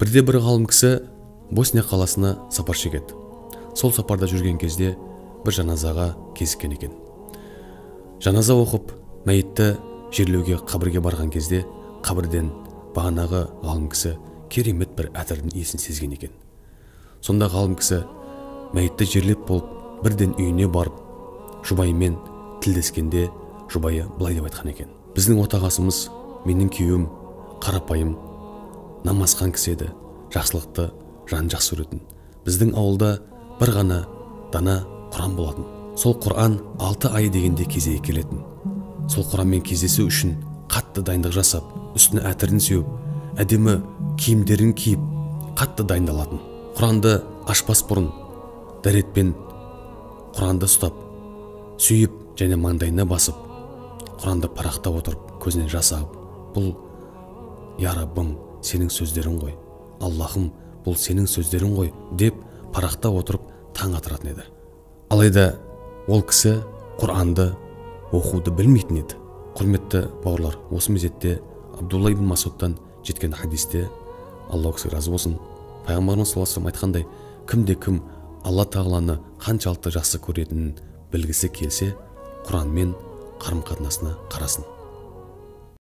Бірде бір ғалым кісі Босния қаласына сапар шегеді. Сол сапарда жүрген кезде бір жаназаға кезіккен екен. Жаназа оқып, мәйітті жерлеуге қабірге барған кезде қабірден бағанағы ғалым кісі керемет бір әтірдің иісін сезген екен. Сонда ғалым кісі мәйітті жерлеп болып, бірден үйіне барып, жұбайымен тілдескенде жұбайы былай деп айтқан екен: біздің отағасымыз, менің күйеуім қарапайым, намазхан кісі еді, жақсылықты жан жақсы көретін. Біздің ауылда бір ғана дана Құран болатын. Сол Құран 6 ай дегенде кезегі келетін. Сол Құранмен кездесу үшін қатты дайындық жасап, үстіне әтірін сеуіп, әдемі киімдерін киіп, қатты дайындалатын. Құранды ашпас бұрын дәретпен Құранды ұстап, сүйіп және маңдайына басып, Құранды парақтап отырып, көзінен жас ағып, бұл я Раббым, сенің сөздерің ғой, Аллахым, бұл сенің сөздерің ғой деп парақтап отырып таң атыратын еді. Алайда ол кісі Құранды оқуды білмейтін еді. Құрметті бауырлар, осы мезетте Абдулла ибн Масудтан жеткен хадисте, Алла кісі разы болсын, пайғамбарымыз саллаллаху алейхи вассалам айтқандай, кімде-кім Алла тағаланы қаншалықты жақсы көретінін білгісі келсе, Құранмен қарым-қатынасына қарасын.